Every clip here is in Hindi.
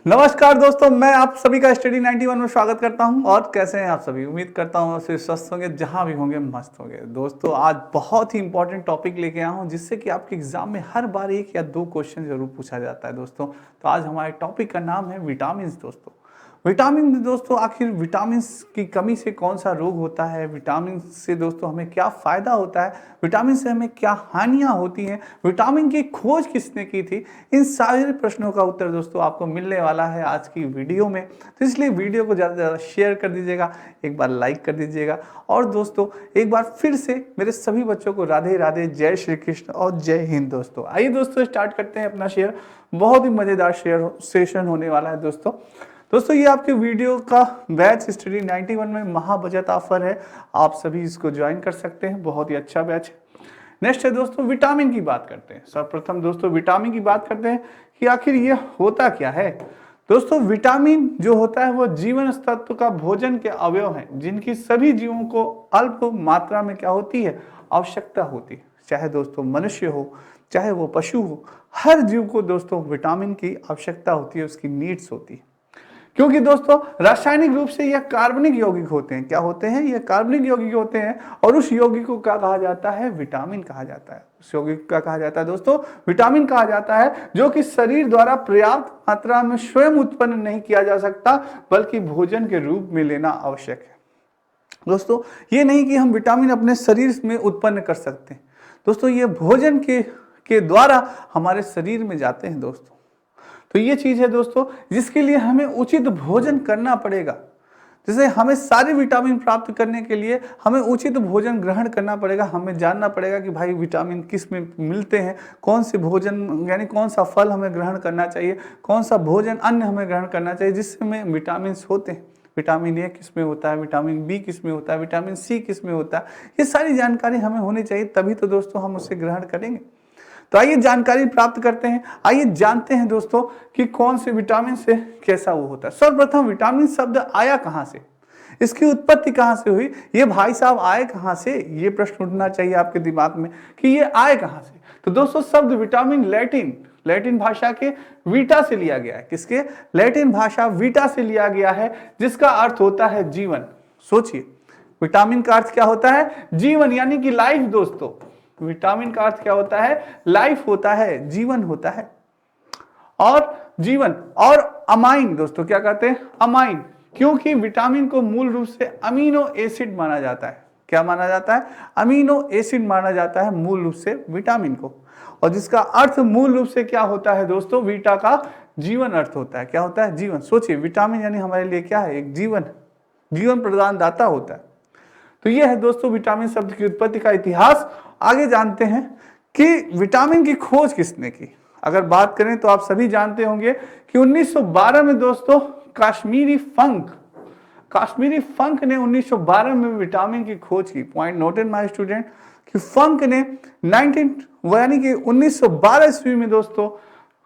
नमस्कार दोस्तों, मैं आप सभी का स्टडी 91 में स्वागत करता हूं। और कैसे हैं आप सभी? उम्मीद करता हूं आप स्वस्थ होंगे, जहां भी होंगे मस्त होंगे। दोस्तों आज बहुत ही इंपॉर्टेंट टॉपिक लेके आया हूं, जिससे कि आपके एग्जाम में हर बार एक या दो क्वेश्चन जरूर पूछा जाता है दोस्तों। तो आज हमारे टॉपिक का नाम है विटामिन दोस्तों। विटामिन दोस्तों, आखिर विटामिन की कमी से कौन सा रोग होता है, विटामिन से दोस्तों हमें क्या फायदा होता है, विटामिन से हमें क्या हानियां होती हैं, विटामिन की खोज किसने की थी, इन सारे प्रश्नों का उत्तर दोस्तों आपको मिलने वाला है आज की वीडियो में। तो इसलिए वीडियो को ज़्यादा से ज़्यादा शेयर कर दीजिएगा, एक बार लाइक कर दीजिएगा। और दोस्तों एक बार फिर से मेरे सभी बच्चों को राधे राधे, जय श्री कृष्ण और जय हिंद। दोस्तों आइए दोस्तों स्टार्ट करते हैं अपना शेयर। बहुत ही मज़ेदार शेयर सेशन होने वाला है दोस्तों ये आपके वीडियो का बैच स्टडी 91 में महा बचत ऑफर है। आप सभी इसको ज्वाइन कर सकते हैं, बहुत ही अच्छा बैच है। नेक्स्ट है दोस्तों विटामिन की बात करते हैं। सर्वप्रथम दोस्तों विटामिन की बात करते हैं कि आखिर ये होता क्या है। दोस्तों विटामिन जो होता है वो जीवन तत्व का भोजन के अवयव हैं, जिनकी सभी जीवों को अल्प मात्रा में क्या होती है, आवश्यकता होती है। चाहे दोस्तों मनुष्य हो, चाहे वो पशु हो, हर जीव को दोस्तों विटामिन की आवश्यकता होती है, उसकी नीड्स होती है। क्योंकि दोस्तों रासायनिक रूप से यह कार्बनिक यौगिक होते हैं। क्या होते हैं? ये कार्बनिक यौगिक होते हैं। और उस यौगिक को क्या कहा जाता है? विटामिन कहा जाता है। उस यौगिक का कहा जाता है दोस्तों विटामिन कहा जाता है, जो कि शरीर द्वारा पर्याप्त मात्रा में स्वयं उत्पन्न नहीं किया जा सकता, बल्कि भोजन के रूप में लेना आवश्यक है। दोस्तों ये नहीं कि हम विटामिन अपने शरीर में उत्पन्न कर सकते हैं। दोस्तों ये भोजन के द्वारा हमारे शरीर में जाते हैं दोस्तों। तो ये चीज है दोस्तों, जिसके लिए हमें उचित भोजन करना पड़ेगा। जैसे हमें सारे विटामिन प्राप्त करने के लिए हमें उचित भोजन ग्रहण करना पड़ेगा। हमें जानना पड़ेगा कि भाई विटामिन किस में मिलते हैं, कौन से भोजन यानी कौन सा फल हमें ग्रहण करना चाहिए, कौन सा भोजन अन्न हमें ग्रहण करना चाहिए जिसमें विटामिन होते हैं। विटामिन ए किस में होता है, विटामिन बी किस में होता है, विटामिन सी किस में होता है, ये सारी जानकारी हमें होनी चाहिए, तभी तो दोस्तों हम उसे ग्रहण करेंगे। तो आइए जानकारी प्राप्त करते हैं। आइए जानते हैं दोस्तों कि कौन से विटामिन से कैसा वो होता है। सर्वप्रथम विटामिन शब्द आया कहां से, इसकी उत्पत्ति कहां से हुई, ये भाई साहब आए कहां से, ये प्रश्न उठना चाहिए आपके दिमाग में कि ये आए कहां से। तो दोस्तों शब्द विटामिन लैटिन भाषा के वीटा से लिया गया है। किसके? लैटिन भाषा वीटा से लिया गया है, जिसका अर्थ होता है जीवन। सोचिए विटामिन का अर्थ क्या होता है? जीवन, यानी कि लाइफ। दोस्तों विटामिन का अर्थ क्या होता है? लाइफ होता है, जीवन होता है। और जीवन और अमाइन, दोस्तों क्या कहते हैं? अमाइन, क्योंकि विटामिन को मूल रूप से अमीनो एसिड माना जाता है। क्या माना जाता है? अमीनो एसिड माना जाता है मूल रूप से विटामिन को। और जिसका अर्थ मूल रूप से क्या होता है दोस्तों? वीटा का जीवन अर्थ होता है। क्या होता है? जीवन। सोचिए विटामिन यानी हमारे लिए क्या है? एक जीवन प्रदान दाता होता है। तो यह है दोस्तों विटामिन शब्द की उत्पत्ति का इतिहास। आगे जानते हैं कि विटामिन की खोज किसने की। अगर बात करें तो आप सभी जानते होंगे कि 1912 में दोस्तों काश्मीरी फंक ने 1912 में विटामिन की खोज की। पॉइंट नोटेड माय स्टूडेंट कि फंक ने 1912 ईस्वी में दोस्तों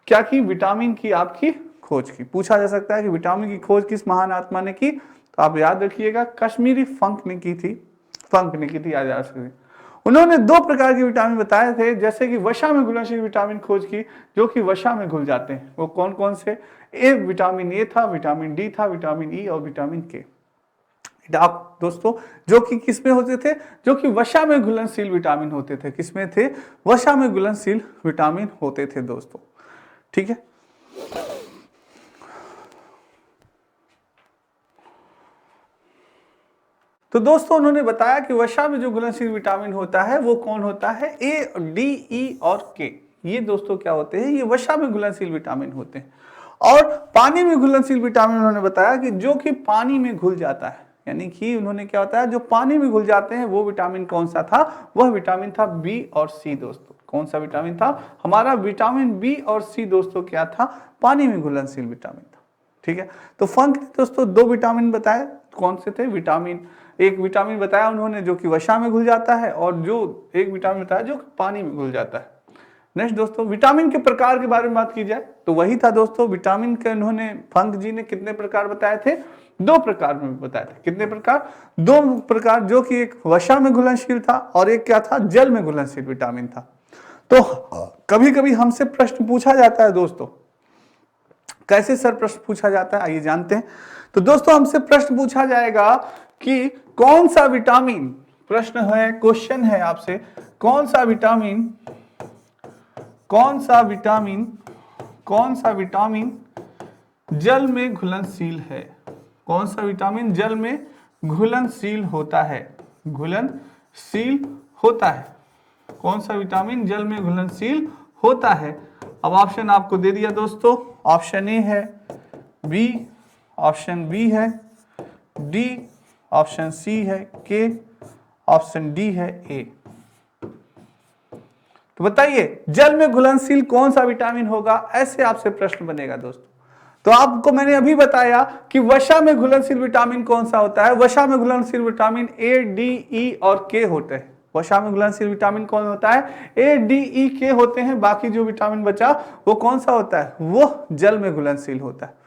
क्या की? विटामिन की आपकी खोज की। पूछा जा सकता है कि विटामिन की खोज किस महान आत्मा ने की, तो आप याद रखिएगा काश्मीरी फंक ने की थी, याद रख सकते। उन्होंने दो प्रकार के विटामिन बताए थे, जैसे कि वसा में घुलनशील विटामिन खोज की, जो कि वसा में घुल जाते हैं। वो कौन कौन से? विटामिन ए था, विटामिन डी था, विटामिन ई और विटामिन के। आप दोस्तों जो कि किस में होते थे? जो कि वसा में घुलनशील विटामिन होते थे। किस में थे? वसा में घुलनशील विटामिन होते थे दोस्तों। ठीक है। तो दोस्तों उन्होंने बताया कि वसा में जो घुलनशील विटामिन होता है वो कौन होता है? ए, डी, ई और के। ये दोस्तों क्या होते हैं? ये वसा में घुलनशील विटामिन होते हैं। और पानी में घुलनशील विटामिन उन्होंने बताया कि जो कि पानी में घुल जाता है, यानी कि उन्होंने क्या बताया, जो पानी में घुल जाते हैं वो विटामिन कौन सा था? वह विटामिन था बी और सी। दोस्तों कौन सा विटामिन था? हमारा विटामिन बी और सी दोस्तों क्या था? पानी में घुलनशील विटामिन था। ठीक है। तो फंक ने दोस्तों दो विटामिन बताए। कौन से थे? एक विटामिन बताया उन्होंने जो कि वसा में घुल जाता है, और जो एक विटामिन बताया जो कि पानी में घुल जाता है। नेक्स्ट दोस्तों विटामिन के प्रकार के बारे में बात की जाए तो वही था दोस्तों विटामिन के उन्होंने फंक जी ने कितने प्रकार बताए थे? दो प्रकार में बताए थे। कितने प्रकार? दो प्रकार, जो कि एक वसा में घुलनशील था और एक क्या था? जल में घुलनशील विटामिन था। तो कभी कभी हमसे प्रश्न पूछा जाता है दोस्तों कैसे सर प्रश्न पूछा जाता है, आइए जानते हैं। तो दोस्तों हमसे प्रश्न पूछा जाएगा कि कौन सा विटामिन, प्रश्न है, क्वेश्चन है आपसे, कौन सा विटामिन जल में घुलनशील है, कौन सा विटामिन जल में घुलनशील होता है, घुलनशील होता है, कौन सा विटामिन जल में घुलनशील होता है। अब ऑप्शन आपको दे दिया दोस्तों, ऑप्शन ए है, बी, ऑप्शन बी है, डी, ऑप्शन सी है, के, ऑप्शन डी है ए। तो बताइए जल में घुलनशील कौन सा विटामिन होगा, ऐसे आपसे प्रश्न बनेगा दोस्तों। तो आपको मैंने अभी बताया कि वसा में घुलनशील विटामिन कौन सा होता है। वसा में घुलनशील विटामिन ए, डी, ई और के होते हैं। वसा में घुलनशील विटामिन कौन होता है, ए, डी, ई, के होते हैं। बाकी जो विटामिन बचा वो कौन सा होता है, वो जल में घुलनशील होता है।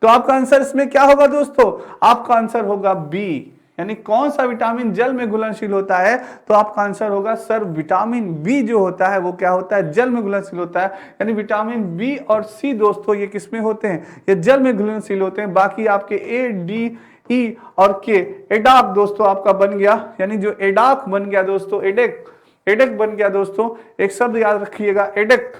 तो आपका आंसर इसमें क्या होगा दोस्तों, आपका आंसर होगा बी, यानी कौन सा विटामिन जल में घुलनशील होता है। तो आपका आंसर होगा सर विटामिन बी जो होता है वो क्या होता है, जल में घुलनशील होता है। यानी विटामिन बी और सी दोस्तों ये किसमें होते हैं, ये जल में घुलनशील होते हैं। बाकी आपके ए, डी, ई और के, एडाक दोस्तों आपका बन गया, यानी जो एडाक बन गया दोस्तों, एडेक बन गया दोस्तों। एक शब्द याद रखिएगा, एडेक,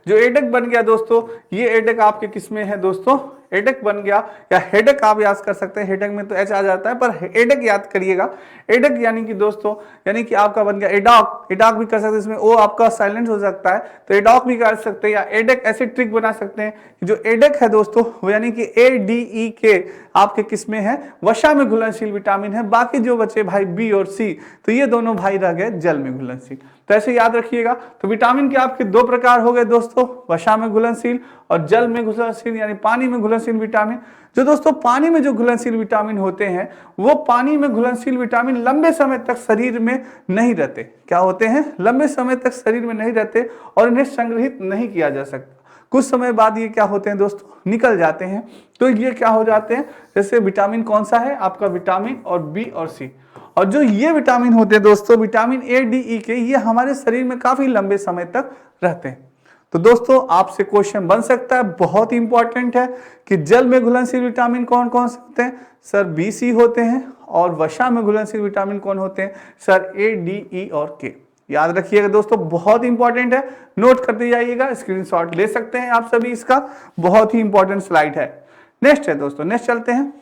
जो एडेक बन गया दोस्तों, ये एडेक आपके किसमें है दोस्तों, एडेक बन गया, या हेडेक आप याद कर सकते हैं, हेडेक में तो एच आ जाता है पर एडेक याद करिएगा। एडेक यानी कि दोस्तों, यानी कि आपका बन गया एडाक, एडाक भी कर सकते हैं, इसमें ओ आपका साइलेंट हो सकता है तो एडाक भी कर सकते हैं, या एडेक ऐसे ट्रिक बना सकते हैं। जो एडेक है दोस्तों वो यानी कि ए, डी, ई, के आपके किसमें है, वसा में घुलनशील विटामिन है। बाकी जो बचे भाई बी और सी, तो ये दोनों भाई रह गए जल में घुलनशील। तो ऐसे याद रखिएगा। तो विटामिन के आपके दो प्रकार हो गए दोस्तों, वसा में घुलनशील और जल में घुलनशील, यानी पानी में घुलनशील विटामिन। जो दोस्तों पानी में जो घुलनशील विटामिन होते हैं, वो पानी में घुलनशील विटामिन लंबे समय तक शरीर में नहीं रहते। क्या होते हैं, लंबे समय तक शरीर में नहीं रहते और इन्हें संग्रहित नहीं किया जा सकता। कुछ समय बाद ये क्या होते हैं दोस्तों, निकल जाते हैं। तो ये क्या हो जाते हैं, जैसे विटामिन कौन सा है आपका, विटामिन और बी और सी। और जो ये विटामिन होते हैं दोस्तों, विटामिन ए, डी, ई के, ये हमारे शरीर में काफी लंबे समय तक रहते हैं। तो दोस्तों आपसे क्वेश्चन बन सकता है, बहुत इंपॉर्टेंट है, कि जल में घुलनशील विटामिन कौन कौन से होते हैं, सर बी, सी होते हैं। और वसा में घुलनशील विटामिन कौन होते हैं, सर ए, डी, ई और के। याद रखिएगा दोस्तों, बहुत इंपॉर्टेंट है, नोट करते जाइएगा, स्क्रीनशॉट ले सकते हैं आप सभी इसका, बहुत ही इंपॉर्टेंट स्लाइड है। नेक्स्ट है दोस्तों, नेक्स्ट चलते हैं।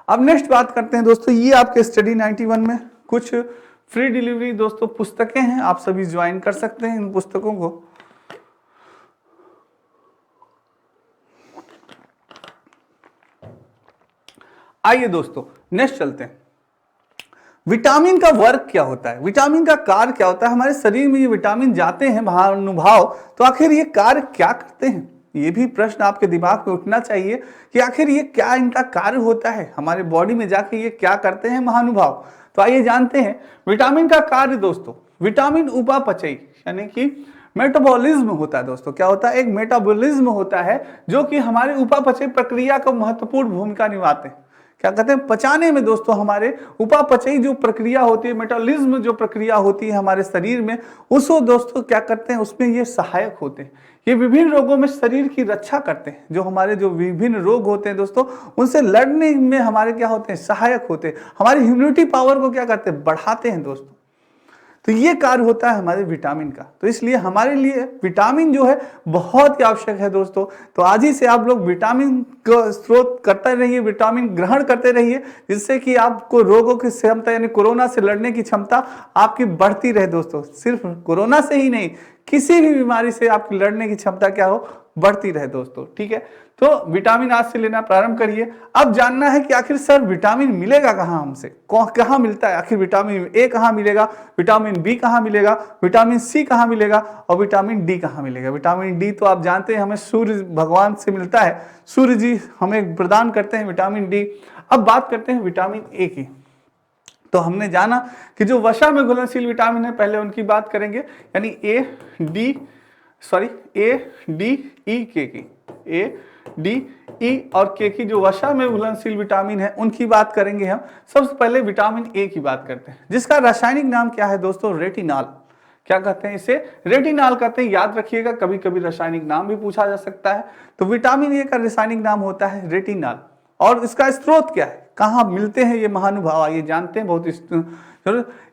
अब नेक्स्ट बात करते हैं दोस्तों, ये आपके स्टडी 91 में कुछ फ्री डिलीवरी दोस्तों पुस्तकें हैं, आप सभी ज्वाइन कर सकते हैं इन पुस्तकों को। आइए दोस्तों नेक्स्ट चलते हैं। विटामिन का वर्क क्या होता है, विटामिन का कार्य क्या होता है, हमारे शरीर में ये विटामिन जाते हैं महानुभाव, तो आखिर ये कार्य क्या करते हैं। ये भी प्रश्न आपके दिमाग में उठना चाहिए कि आखिर ये क्या इनका कार्य होता है, हमारे बॉडी में जाके ये क्या करते हैं महानुभाव। तो आइए जानते हैं विटामिन का कार्य दोस्तों। विटामिन उपापचयी यानी कि मेटाबॉलिज्म होता है दोस्तों। क्या होता है, एक मेटाबॉलिज्म होता है जो कि हमारे उपापचय प्रक्रिया का महत्वपूर्ण भूमिका निभाते हैं। क्या कहते हैं, पचाने में दोस्तों हमारे उपापचयी जो प्रक्रिया होती है, मेटाबॉलिज्म जो प्रक्रिया होती है हमारे शरीर में, उसको दोस्तों क्या करते हैं, उसमें ये सहायक होते हैं। ये विभिन्न रोगों में शरीर की रक्षा करते हैं। जो हमारे जो विभिन्न रोग होते हैं दोस्तों, उनसे लड़ने में हमारे क्या होते हैं, सहायक होते हैं। हमारी इम्यूनिटी पावर को क्या करते हैं, बढ़ाते हैं दोस्तों। तो ये कार्य होता है हमारे विटामिन का। तो इसलिए हमारे लिए विटामिन जो है बहुत ही आवश्यक है दोस्तों। तो आज ही से आप लोग विटामिन का स्रोत करते रहिए, विटामिन ग्रहण करते रहिए, जिससे कि आपको रोगों की क्षमता यानी कोरोना से लड़ने की क्षमता आपकी बढ़ती रहे दोस्तों। सिर्फ कोरोना से ही नहीं, किसी भी बीमारी से आपकी लड़ने की क्षमता क्या हो, बढ़ती रहे दोस्तों। ठीक है, तो विटामिन आज से लेना प्रारंभ करिए। अब जानना है कि आखिर सर विटामिन मिलेगा कहाँ हमसे, कहाँ मिलता है, आखिर विटामिन ए कहाँ मिलेगा, विटामिन बी कहाँ मिलेगा, विटामिन सी कहाँ मिलेगा और विटामिन डी कहाँ मिलेगा। विटामिन डी तो आप जानते हैं हमें सूर्य भगवान से मिलता है, सूर्य जी हमें प्रदान करते हैं विटामिन डी। अब बात करते हैं विटामिन ए की। तो हमने जाना कि जो वसा में घुलनशील विटामिन है, पहले उनकी बात करेंगे, यानी ए डी ई के की, ए डी ई और के की जो वसा में घुलनशील विटामिन है उनकी बात करेंगे हम। सबसे पहले विटामिन ए की बात करते हैं, जिसका रासायनिक नाम क्या है दोस्तों, रेटिनॉल। क्या कहते हैं इसे, रेटिनॉल कहते हैं। याद रखिएगा, कभी कभी रासायनिक नाम भी पूछा जा सकता है। तो विटामिन ए का रासायनिक नाम होता है रेटिनॉल। और इसका स्रोत क्या है, कहाँ मिलते हैं ये महानुभाव, ये जानते हैं बहुत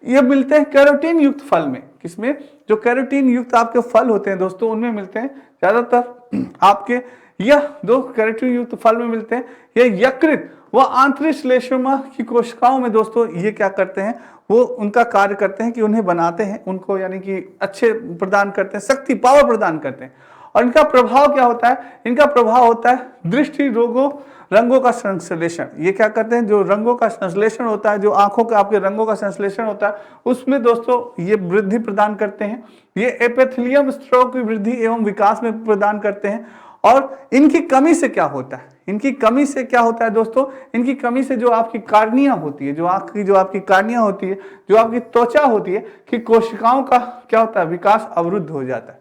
ये मिलते हैं कैरोटीन युक्त फल में। किसमें, जो कैरोटीन युक्त आपके फल होते हैं दोस्तों, उनमें मिलते हैं ज्यादातर आपके। यह दो कैरोटीन युक्त फल में मिलते हैं। यह यकृत व आंतरिक श्लेष्मा की कोशिकाओं में दोस्तों ये क्या करते हैं, वो उनका कार्य करते हैं कि उन्हें बनाते हैं, उनको यानी कि अच्छे प्रदान करते हैं, शक्ति पावर प्रदान करते हैं। और इनका प्रभाव क्या होता है, इनका प्रभाव होता है दृष्टि रोगों, रंगों का संश्लेषण। ये क्या करते हैं, जो रंगों का संश्लेषण होता है, जो आंखों के आपके रंगों का संश्लेषण होता है, उसमें दोस्तों ये वृद्धि प्रदान करते हैं। ये एपिथेलियम स्तरों की वृद्धि एवं विकास में प्रदान करते हैं। और इनकी कमी से क्या होता है, इनकी कमी से क्या होता है दोस्तों, इनकी कमी से जो आपकी कार्निया होती है, जो आंख की जो आपकी कार्निया होती है, जो आपकी त्वचा होती है, कि कोशिकाओं का क्या होता है, विकास अवरुद्ध हो जाता है।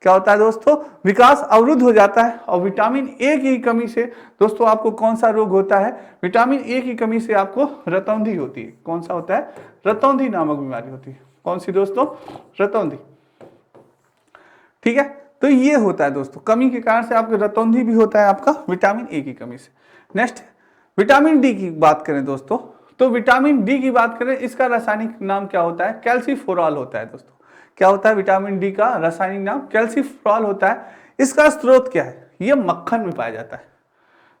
क्या होता है दोस्तों, विकास अवरुद्ध हो जाता है। और विटामिन ए की कमी से दोस्तों आपको कौन सा रोग होता है, विटामिन ए की कमी से आपको रतौंधी होती है। कौन सा होता है, रतौंधी नामक बीमारी होती है। कौन सी दोस्तों, रतौंधी। ठीक है, तो ये होता है दोस्तों, कमी के कारण से आपको रतौंधी भी होता है आपका विटामिन ए की कमी से। नेक्स्ट विटामिन डी की बात करें दोस्तों, तो विटामिन डी की बात करें, इसका रासायनिक नाम क्या होता है, कैल्सीफेरॉल होता है दोस्तों। क्या होता है विटामिन डी का रासायनिक नाम, कैल्सीफेरॉल होता है। इसका स्रोत क्या है, ये मक्खन में पाया जाता है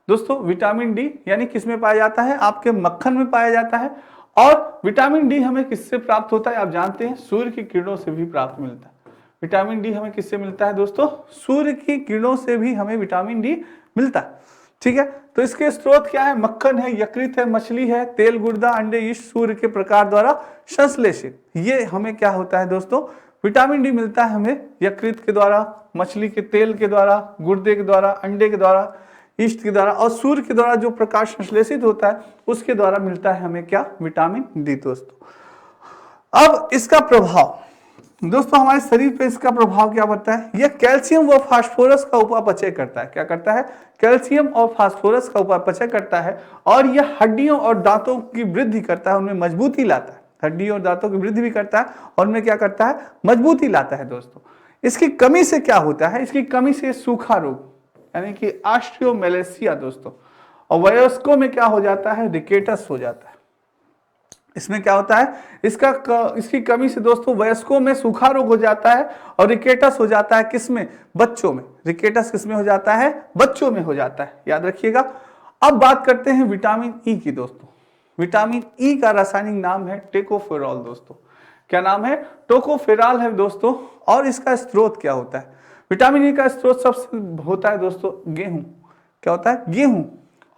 दोस्तों। विटामिन डी यानी किस में पाया जाता है, आपके मक्खन में पाया जाता है। और विटामिन डी हमें किससे प्राप्त होता है, आप जानते हैं सूर्य की किरणों से भी प्राप्त मिलता है। विटामिन डी हमें किससे मिलता है दोस्तों, सूर्य की किरणों से भी हमें विटामिन डी मिलता है। ठीक है, तो इसके स्रोत क्या है, मक्खन है, यकृत है, मछली है, तेल, गुर्दा, अंडे, यीस्ट, सूर्य के प्रकार द्वारा संश्लेषित। ये हमें क्या होता है दोस्तों, विटामिन डी मिलता है हमें यकृत के द्वारा, मछली के तेल के द्वारा, गुर्दे के द्वारा, अंडे के द्वारा, ईस्ट के द्वारा, और सूर्य के द्वारा जो प्रकाश संश्लेषित होता है उसके द्वारा मिलता है हमें क्या, विटामिन डी दोस्तों। अब इसका प्रभाव दोस्तों हमारे शरीर पे इसका प्रभाव क्या पड़ता है, यह कैल्शियम व फास्फोरस का उपापचय करता है। क्या करता है, कैल्शियम और फास्फोरस का उपापचय करता है। और यह हड्डियों और दांतों की वृद्धि करता है, उनमें मजबूती लाता है। हड्डियों और दांतों की वृद्धि भी करता है और उनमें क्या करता है, मजबूती लाता है दोस्तों। इसकी कमी से क्या होता है, इसकी कमी से सूखा रोग यानी कि ऑस्टियोमेलेसिया दोस्तों, और वयस्कों में क्या हो जाता है, रिकेटस हो जाता है। इसमें क्या होता है, इसकी कमी से दोस्तों वयस्कों में सूखा रोग हो जाता है और रिकेटस हो जाता है किसमें, बच्चों में। रिकेटस किसमें हो जाता है, बच्चों में हो जाता है, याद रखिएगा। अब बात करते हैं विटामिन ई की दोस्तों। विटामिन ई का रासायनिक नाम है टेकोफेरॉल दोस्तों। क्या नाम है, टोकोफेरॉल है दोस्तों। और इसका स्रोत क्या होता है, विटामिन ई का स्रोत सबसे होता है दोस्तों गेहूं। क्या होता है, गेहूं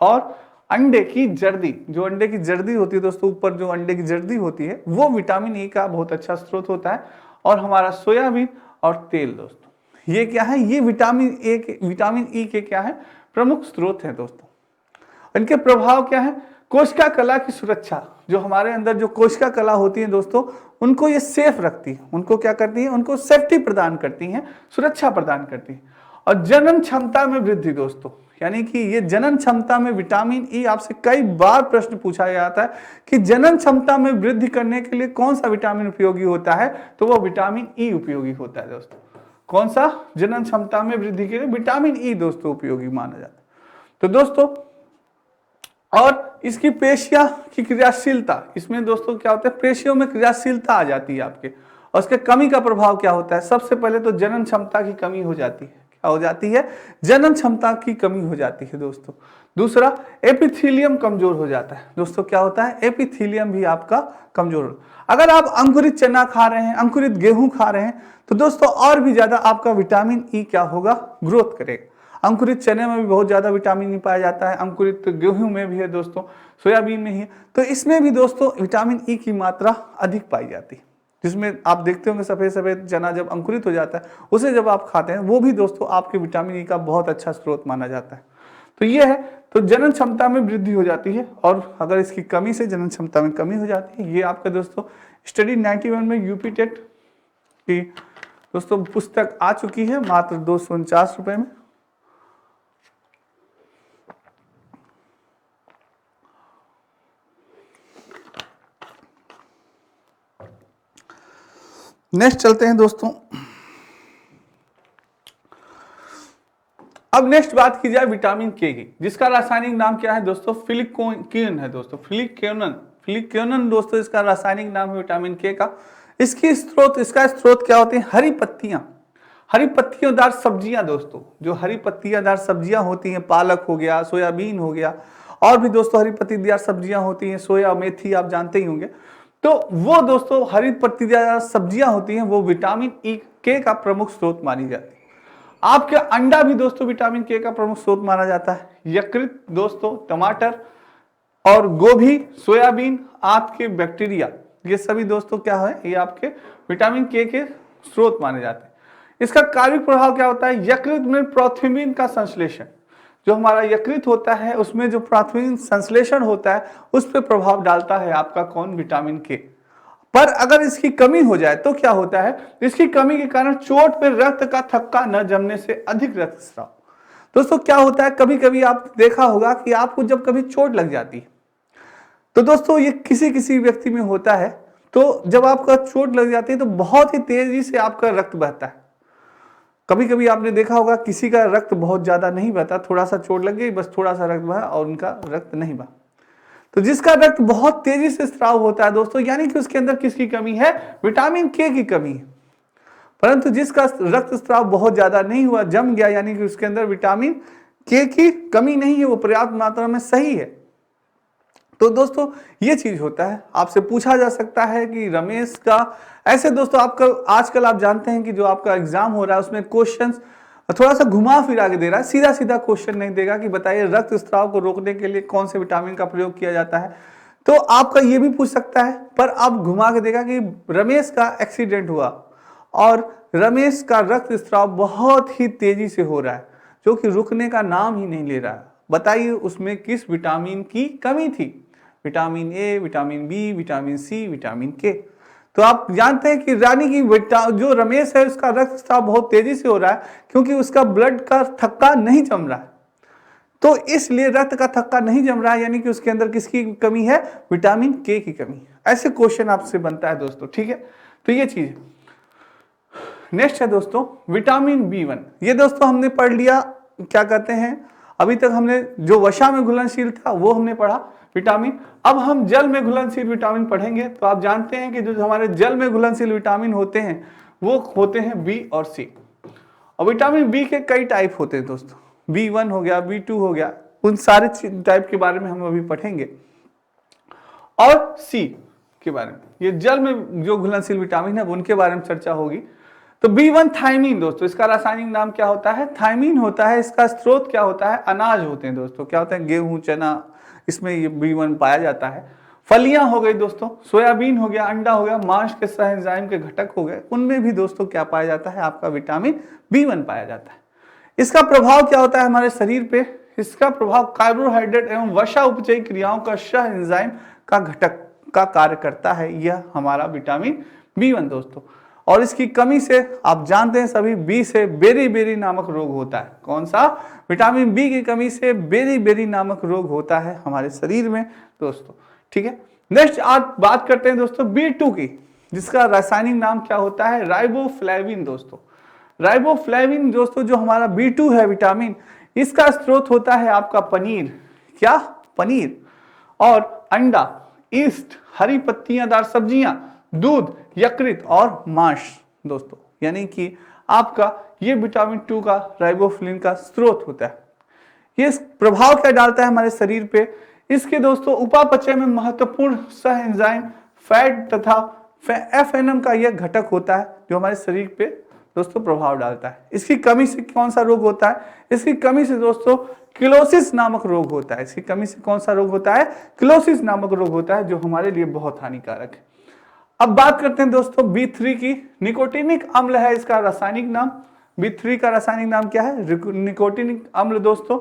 और अंडे की जर्दी। जो अंडे की जर्दी होती है दोस्तों, ऊपर जो अंडे की जर्दी होती है, वो विटामिन ई का बहुत अच्छा स्रोत होता है। और हमारा सोयाबीन और तेल दोस्तों, ये क्या है, ये विटामिन ई के क्या है, प्रमुख स्रोत है दोस्तों। इनके प्रभाव क्या है, कोशिका कला की सुरक्षा। जो हमारे अंदर जो कोशिका कला होती है दोस्तों, उनको ये सेफ रखती है। उनको क्या करती है, उनको सेफ्टी प्रदान करती है, सुरक्षा प्रदान करती है। और जनन क्षमता में वृद्धि दोस्तों, यानी कि ये जनन क्षमता में विटामिन ई, आपसे कई बार प्रश्न पूछा जाता है कि जनन क्षमता में वृद्धि करने के लिए कौन सा विटामिन उपयोगी होता है, तो वो विटामिन ई उपयोगी होता है दोस्तों। कौन सा, जनन क्षमता में वृद्धि के लिए विटामिन ई दोस्तों उपयोगी माना जाता है। तो दोस्तों और इसकी पेशिया की क्रियाशीलता, इसमें दोस्तों क्या होता है, पेशियों में क्रियाशीलता आ जाती है आपके। और उसके कमी का प्रभाव क्या होता है, सबसे पहले तो जनन क्षमता की कमी हो जाती है। क्या हो जाती है, जनन क्षमता की कमी हो जाती है दोस्तों। दूसरा, एपिथेलियम कमजोर हो जाता है दोस्तों। क्या होता है, एपिथेलियम भी आपका कमजोर हो। अगर आप अंकुरित चना खा रहे हैं, अंकुरित गेहूं खा रहे हैं, तो दोस्तों और भी ज्यादा आपका विटामिन ई क्या होगा, ग्रोथ करेगा। अंकुरित चने में भी बहुत ज्यादा विटामिन ई पाया जाता है, अंकुरित गेहूं में भी है दोस्तों, सोयाबीन में ही है। तो इसमें भी दोस्तों विटामिन ई की मात्रा अधिक पाई जाती है। जिसमें आप देखते होंगे सफेद सफेद चना जब अंकुरित हो जाता है, उसे जब आप खाते हैं, वो भी दोस्तों आपके विटामिन ई का बहुत अच्छा स्रोत माना जाता है। तो ये है, तो जनन क्षमता में वृद्धि हो जाती है। और अगर इसकी कमी से जनन क्षमता में कमी हो जाती है। ये आपका दोस्तों स्टडी 91 में यूपी टेट की दोस्तों पुस्तक आ चुकी है मात्र 249 रुपए में। नेक्स्ट चलते हैं दोस्तों। अब नेक्स्ट बात की जाए विटामिन के की, जिसका रासायनिक नाम क्या है दोस्तों? फिलिकोइन है दोस्तों, फिलिकोनन दोस्तों इसका रासायनिक नाम है विटामिन के का। इसका स्रोत क्या होते हैं? हरी पत्तियां, हरी पत्तियोंदार सब्जियां दोस्तों। जो हरी पत्तियांदार सब्जियां होती हैं, पालक हो गया, सोयाबीन हो गया, और भी दोस्तों हरी पत्तियां सब्जियां होती हैं, सोया मेथी आप जानते ही होंगे। तो वो दोस्तों हरी पत्तियां सब्जियां होती हैं, वो विटामिन ई के का प्रमुख स्रोत मानी जाती है। आपके अंडा भी दोस्तों विटामिन के का प्रमुख स्रोत माना जाता है। यकृत दोस्तों, टमाटर और गोभी, सोयाबीन, आपके बैक्टीरिया, ये सभी दोस्तों क्या है? ये आपके विटामिन के स्रोत माने जाते हैं। इसका कार्य प्रभाव क्या होता है? यकृत में प्रोथीन का संश्लेषण, जो हमारा यकृत होता है उसमें जो प्रोथीन संश्लेषण होता है उस पर प्रभाव डालता है आपका कौन? विटामिन के। पर अगर इसकी कमी हो जाए तो क्या होता है? इसकी कमी के कारण चोट पर रक्त का थक्का न जमने से अधिक रक्तस्राव। दोस्तों क्या होता है, कभी कभी आप देखा होगा कि आपको जब कभी चोट लग जाती है, तो दोस्तों ये किसी किसी व्यक्ति में होता है, तो जब आपका चोट लग जाती है तो बहुत ही तेजी से आपका रक्त बहता है। कभी कभी आपने देखा होगा किसी का रक्त बहुत ज्यादा नहीं बहता, थोड़ा सा चोट लग गई, बस थोड़ा सा रक्त बहा और उनका रक्त नहीं बहा। तो जिसका रक्त बहुत तेजी से स्राव होता है दोस्तों, यानी कि उसके अंदर किसकी कमी है? विटामिन के की कमी है। परंतु जिसका रक्त स्राव बहुत ज्यादा नहीं हुआ, जम गया, यानी कि उसके अंदर विटामिन के की कमी नहीं है, वो पर्याप्त मात्रा में सही है। तो दोस्तों ये चीज होता है। आपसे पूछा जा सकता है कि रमेश का, ऐसे दोस्तों आपका आजकल आप जानते हैं कि जो आपका एग्जाम हो रहा है उसमें क्वेश्चंस थोड़ा सा घुमा फिरा के दे रहा है, सीधा सीधा क्वेश्चन नहीं देगा कि बताइए रक्त स्राव को रोकने के लिए कौन से विटामिन का प्रयोग किया जाता है। तो आपका ये भी पूछ सकता है, पर अब घुमा के देगा कि रमेश का एक्सीडेंट हुआ और रमेश का रक्त स्राव बहुत ही तेजी से हो रहा है, जो कि रुकने का नाम ही नहीं ले रहा है। बताइए उसमें किस विटामिन की कमी थी? Vitamin A, vitamin B, vitamin C, vitamin K. तो आप जानते हैं कि रानी की जो रमेश है उसका रक्त स्राव बहुत तेजी से हो रहा है, क्योंकि उसका ब्लड का थक्का नहीं जम रहा है। तो इसलिए रक्त का थक्का नहीं जम रहा है, यानी कि उसके अंदर किसकी कमी है? विटामिन के की कमी। ऐसे क्वेश्चन आपसे बनता है दोस्तों, ठीक है। तो ये चीज नेक्स्ट है दोस्तों विटामिन B1। ये दोस्तों हमने पढ़ लिया, क्या कहते हैं, अभी तक हमने जो वसा में घुलनशील था वो हमने पढ़ा विटामिन। अब हम जल में घुलनशील विटामिन पढ़ेंगे। तो आप जानते हैं कि जो हमारे जल में घुलनशील विटामिन होते हैं वो होते हैं बी और सी। और विटामिन बी के कई टाइप होते हैं दोस्तों, B1 हो गया, B2 हो गया, उन सारे टाइप के बारे में हम अभी पढ़ेंगे। और सी के बारे में, ये जल में जो घुलनशील विटामिन है उनके बारे में चर्चा होगी। तो B1 थायमीन दोस्तों, इसका रासायनिक नाम क्या होता है? थायमीन होता है। इसका स्रोत क्या होता है? अनाज होते हैं दोस्तों। क्या होते हैं? गेहूं, चना, इसमें ये B1 पाया जाता है। फलियां हो गई दोस्तों, सोयाबीन हो गया, अंडा हो गया, मांस के सह एंजाइम के घटक हो गए, उनमें भी दोस्तों क्या पाया जाता है? आपका विटामिन B1 पाया जाता है। इसका प्रभाव क्या होता है हमारे शरीर पे? इसका प्रभाव कार्बोहाइड्रेट एवं वसा उपचयी क्रियाओं का सह एंजाइम का घटक का कार्य करता है। यह हमारा विटामिन B1 दोस्तों। और इसकी कमी से आप जानते हैं सभी, बी से बेरी नामक रोग होता है। कौन सा? विटामिन बी की कमी से बेरी नामक रोग होता है हमारे शरीर में दोस्तों, ठीक है। नेक्स्ट आप बात करते हैं दोस्तों B2 की, जिसका रासायनिक नाम क्या होता है? राइबोफ्लेविन दोस्तों। राइबोफ्लेविन दोस्तों जो हमारा B2 है विटामिन, इसका स्रोत होता है आपका पनीर। क्या? पनीर और अंडा, ईस्ट, हरी पत्तियांदार सब्जियां, दूध, यकृत और मांस दोस्तों, यानी कि आपका ये विटामिन 2 का राइबोफ्लेविन का स्रोत होता है। ये प्रभाव क्या डालता है हमारे शरीर पे? इसके दोस्तों उपापचय में महत्वपूर्ण सह एंजाइम फैट तथा FNM का यह घटक होता है, जो हमारे शरीर पे दोस्तों प्रभाव डालता है। इसकी कमी से कौन सा रोग होता है? इसकी कमी से दोस्तों किलोसिस नामक रोग होता है। इसकी कमी से कौन सा रोग होता है? किलोसिस नामक रोग होता है, जो हमारे लिए बहुत हानिकारक है। अब बात करते हैं दोस्तों B3 की। निकोटिनिक अम्ल है इसका रासायनिक नाम। B3 का रासायनिक नाम क्या है? निकोटिनिक अम्ल दोस्तों।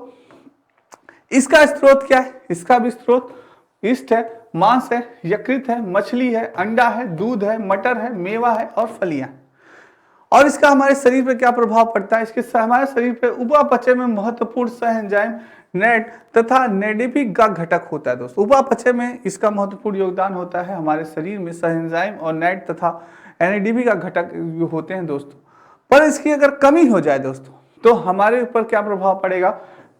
इसका स्रोत क्या है? इसका भी स्रोत ईस्ट है, मांस है, यकृत है, मछली है, अंडा है, दूध है, मटर है, मेवा है और फलियां। और इसका हमारे शरीर पर क्या प्रभाव पड़ता है? इसके हमारे शरीर पर उपापचय में महत्वपूर्ण सह एंजाइम नेट तथा नेडिपिक का घटक होता है दोस्तों। उपापचय में इसका महत्वपूर्ण योगदान होता है हमारे शरीर में सह एंजाइम और नेट तथा NADP का घटक होते हैं दोस्तों। पर इसकी अगर कमी हो जाए दोस्तों तो हमारे ऊपर क्या प्रभाव पड़ेगा?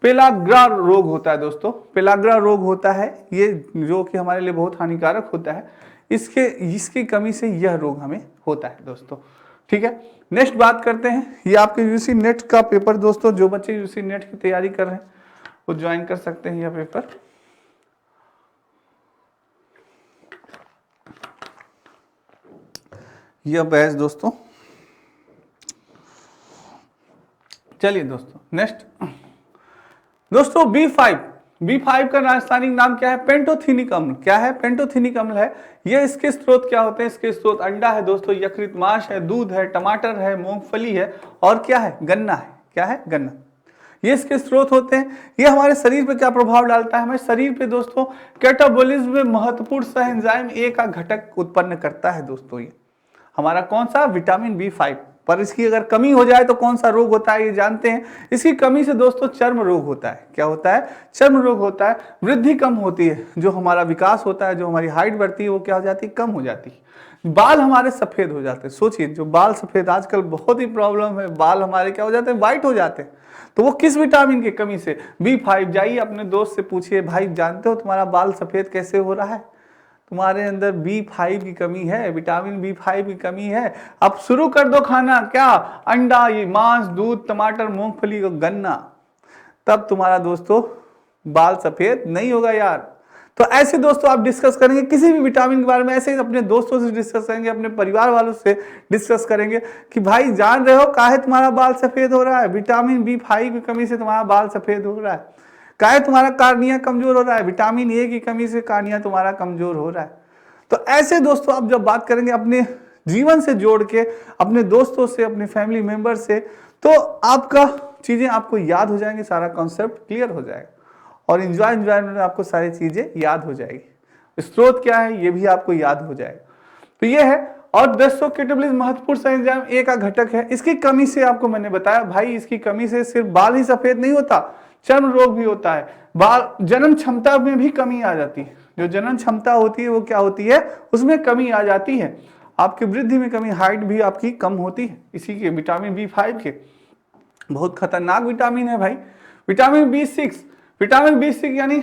पेलाग्रा रोग होता है दोस्तों, पेलाग्रा रोग होता है ये, जो कि हमारे लिए बहुत हानिकारक होता है। इसकी कमी से यह रोग हमें होता है दोस्तों। ठीक है, नेक्स्ट बात करते हैं, ये आपके यूसी नेट का पेपर दोस्तों, जो बच्चे यूसी नेट की तैयारी कर रहे हैं वो ज्वाइन कर सकते हैं यह पेपर। यह बैच दोस्तों। चलिए दोस्तों नेक्स्ट दोस्तों, B5 का रासायनिक नाम क्या है? पेंटोथेनिक अम्ल। क्या है? पेंटोथेनिक अम्ल है। ये इसके स्रोत क्या होते हैं? इसके स्रोत अंडा है दोस्तों, यकृत मांस है, दूध है, टमाटर है, मूंगफली है और क्या है? गन्ना है। क्या है? गन्ना। ये इसके स्रोत होते हैं। ये हमारे शरीर पे क्या प्रभाव डालता है? हमारे शरीर पे दोस्तों कैटाबॉलिज्म में महत्वपूर्ण सह एंजाइम A का घटक उत्पन्न करता है दोस्तों। ये हमारा कौन सा? Vitamin B5। पर इसकी अगर कमी हो जाए तो कौन सा रोग होता है ये जानते हैं। इसकी कमी से दोस्तों चर्म रोग होता है। क्या होता है? चर्म रोग होता है। वृद्धि कम होती है, जो हमारा विकास होता है, जो हमारी हाइट बढ़ती है वो क्या हो जाती है? कम हो जाती है। बाल हमारे सफेद हो जाते हैं। सोचिए, जो बाल सफेद, आजकल बहुत ही प्रॉब्लम है, बाल हमारे क्या हो जाते हैं? व्हाइट हो जाते हैं। तो वो किस विटामिन की कमी से? B5। जाइए अपने दोस्त से पूछिए, भाई जानते हो तुम्हारा बाल सफेद कैसे हो रहा है? तुम्हारे अंदर B5 की कमी है, विटामिन B5 की कमी है। अब शुरू कर दो खाना, क्या? अंडा, ये मांस, दूध, टमाटर, मूंगफली और गन्ना, तब तुम्हारा दोस्तों बाल सफेद नहीं होगा यार। तो ऐसे दोस्तों आप डिस्कस करेंगे किसी भी विटामिन के बारे में, ऐसे ही अपने दोस्तों से डिस्कस करेंगे, अपने परिवार वालों से डिस्कस करेंगे कि भाई जान रहे हो काहे तुम्हारा बाल सफेद हो रहा है? विटामिन B5 की कमी से तुम्हारा बाल सफेद हो रहा है। काहे तुम्हारा कार्निया कमजोर हो रहा है? विटामिन A की कमी से कार्निया तुम्हारा कमजोर हो रहा है। तो ऐसे दोस्तों आप जब बात करेंगे अपने जीवन से जोड़ के, अपने दोस्तों से, अपने फैमिली मेंबर से, तो आपका चीजें आपको याद हो जाएंगी, सारा कॉन्सेप्ट क्लियर हो जाएगा और एंजॉयमेंट में आपको सारी चीजें याद हो जाएगी। स्रोत क्या है ये भी आपको याद हो जाएगा। तो ये है। और दोस्तों कैटाबॉलिज्म महत्वपूर्ण सह एंजाइम A का घटक है। इसकी कमी से आपको मैंने बताया भाई, इसकी कमी से सिर्फ बाल ही सफेद नहीं होता, चर्म रोग भी होता है। बाल जन्म क्षमता में भी कमी आ जाती है। जो जन्म क्षमता होती है वो क्या होती है? उसमें कमी आ जाती है। आपकी वृद्धि में कमी, हाइट भी आपकी कम होती है इसी के विटामिन B5 के। बहुत खतरनाक विटामिन है भाई। विटामिन B6 यानी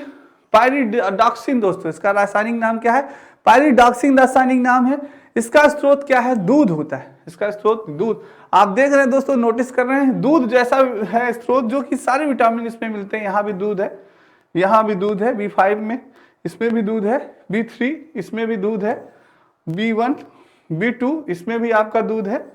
पायरिडॉक्सिन दोस्तों, इसका रासायनिक नाम क्या है? पायरिडॉक्सिन रासायनिक नाम है। इसका स्रोत क्या है? दूध होता है। इसका स्रोत दूध। आप देख रहे हैं दोस्तों, नोटिस कर रहे हैं, दूध जैसा है स्रोत, जो कि सारे विटामिन इसमें मिलते हैं। यहाँ भी दूध है, यहाँ भी दूध है, B5 में, इसमें भी दूध है, B3 इसमें भी दूध है, B1 B2 इसमें भी आपका दूध है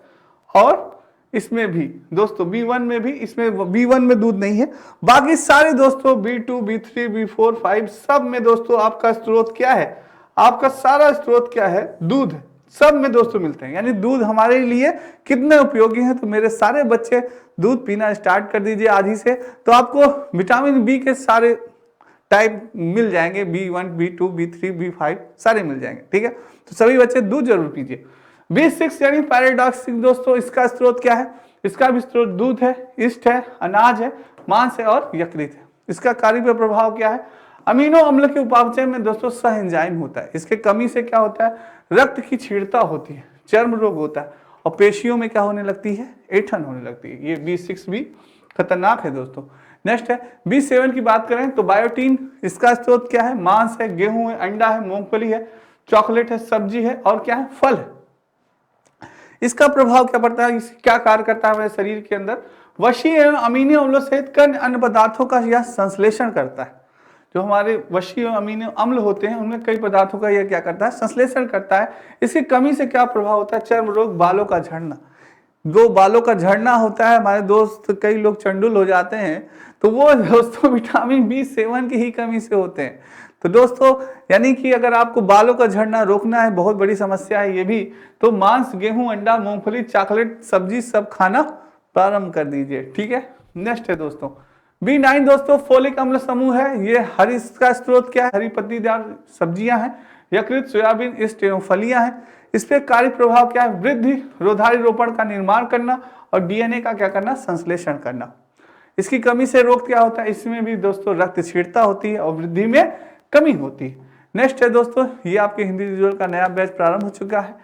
और इसमें भी दोस्तों B1 में भी, इसमें B1 में दूध नहीं है। बाकी सारे दोस्तों B2 B3 B4 5 सब में दोस्तों आपका स्रोत क्या है? आपका सारा स्रोत क्या है? दूध है। सब में दोस्तों मिलते हैं। यानी दूध हमारे लिए कितने उपयोगी है। तो मेरे सारे बच्चे दूध पीना स्टार्ट कर दीजिए आज ही से, तो आपको विटामिन B के सारे टाइप मिल जाएंगे। B1 B2 B3 B5 सारे मिल जाएंगे। ठीक है, तो सभी बच्चे दूध जरूर पीजिए। B6 यानी पैराडॉक्सिन दोस्तों, इसका स्रोत क्या है? इसका भी स्रोत दूध है, ईस्ट है, अनाज है, मांस है और यकृत है। इसका कार्य पर प्रभाव क्या है? अमीनो अम्ल के उपापचय में दोस्तों सह एंजाइम होता है। इसके कमी से क्या होता है? रक्त की क्षीणता होती है, चर्म रोग होता है और पेशियों में क्या होने लगती है? ऐंठन होने लगती है। ये B6 भी खतरनाक है दोस्तों। नेक्स्ट है B7 की बात करें तो बायोटीन, इसका स्रोत क्या है? मांस है, गेहूं है, अंडा है, मूंगफली है, चॉकलेट है, सब्जी है और क्या है? फल है। इसका प्रभाव क्या पड़ता है? क्या कार्य करता है हमारे शरीर के अंदर? वशीय एवं अमीनो अम्लों सहित कई अन्य पदार्थों का यह संश्लेषण करता है। जो हमारे वशीय अमीनो अम्ल होते हैं उनमें कई पदार्थों का यह क्या करता है? संश्लेषण करता है। इसकी कमी से क्या प्रभाव होता है? चर्म रोग, बालों का झड़ना। जो बालों का झड़ना होता है, हमारे दोस्त कई लोग चंडुल हो जाते हैं, तो वो दोस्तों विटामिन B7 की ही कमी से होते हैं। तो दोस्तों यानी कि अगर आपको बालों का झड़ना रोकना है, बहुत बड़ी समस्या है ये भी, तो मांस, गेहूं, अंडा, मूंगफली, चॉकलेट, सब्जी सब खाना प्रारंभ कर दीजिए। ठीक है, नेक्स्ट है दोस्तों B9 दोस्तों, फोलिक अम्ल समूह है। ये हरी, इसका स्रोत क्या है? हरी पत्तीदार सब्जियां हैं, यकृत, सोयाबीन, ईस्ट एवं फलियां हैं। इस पे कार्य प्रभाव क्या है? वृद्धि, रोधारी रोपण का निर्माण करना और DNA का क्या करना? संश्लेषण करना। इसकी कमी से रोग क्या होता है? इसमें भी दोस्तों रक्त क्षीणता होती है और वृद्धि में कमी होती है। नेक्स्ट है दोस्तों, ये आपके हिंदी विजुअल का नया बैच प्रारंभ हो चुका है।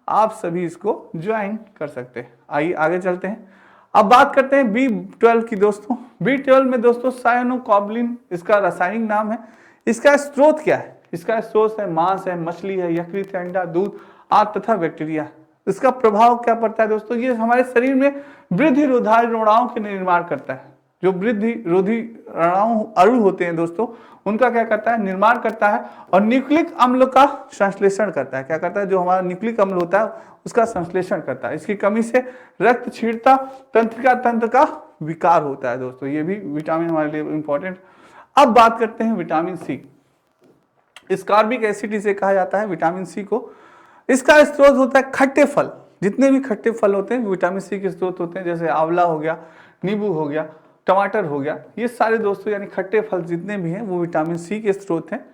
आप सभी इसको ज्वाइन कर सकते हैं। आइए आगे चलते हैं। अब बात करते हैं B12 की दोस्तों। B12 में दोस्तों साइनोकॉब्लिन इसका रासायनिक नाम है। इसका स्रोत क्या है? इसका स्रोत है मांस है, मछली है, यकृत है, अंडा, दूध आदि तथा बैक्टीरिया। इसका प्रभाव क्या पड़ता है दोस्तों? ये हमारे शरीर में वृद्धि रोधारी रोड़ाओं के निर्माण करता है। जो वृद्धि रोधी अणु होते हैं दोस्तों, उनका क्या करता है? निर्माण करता है और न्यूक्लिक अम्ल का संश्लेषण करता है। क्या करता है? जो हमारा न्यूक्लिक अम्ल होता है उसका संश्लेषण करता है। इसकी कमी से रक्त क्षीणता तंत्रिका तंत्र का विकार होता है दोस्तों। ये भी विटामिन हमारे लिए इंपॉर्टेंट। अब बात करते हैं विटामिन सी। स्कॉर्बिक एसिड इसे कहा जाता है विटामिन सी को। इसका स्रोत होता है खट्टे फल। जितने भी खट्टे फल होते हैं विटामिन सी के स्रोत होते हैं, जैसे आंवला हो गया, नींबू हो गया, टमाटर हो गया, ये सारे दोस्तों यानी खट्टे फल जितने भी हैं वो विटामिन सी के स्रोत हैं।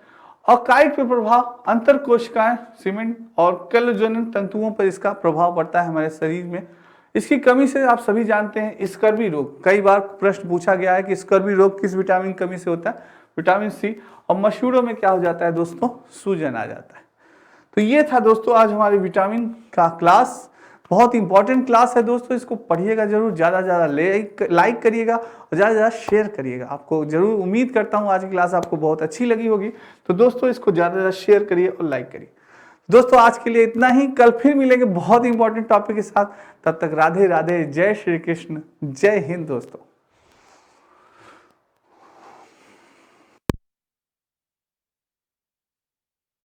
और काइट पे प्रभाव, अंतर कोशिकाएं सीमेंट और कोलेजन तंतुओं पर इसका प्रभाव पड़ता है हमारे शरीर में। इसकी कमी से आप सभी जानते हैं स्कर्वी रोग, कई बार प्रश्न पूछा गया है कि स्कर्वी रोग किस विटामिन कमी से होता है? Vitamin C. और मशहूरों में क्या हो जाता है दोस्तों? सूजन आ जाता है। तो ये था दोस्तों आज हमारे विटामिन का क्लास। बहुत इंपॉर्टेंट क्लास है दोस्तों, इसको पढ़िएगा जरूर, ज़्यादा से ज़्यादा लाइक करिएगा और ज़्यादा से ज़्यादा शेयर करिएगा। आपको जरूर उम्मीद करता हूँ आज की क्लास आपको बहुत अच्छी लगी होगी। तो दोस्तों इसको ज़्यादा से ज़्यादा शेयर करिए और लाइक करिए। दोस्तों आज के लिए इतना ही, कल फिर मिलेंगे बहुत इंपॉर्टेंट टॉपिक के साथ। तब तक राधे राधे, जय श्री कृष्ण, जय हिंद दोस्तों।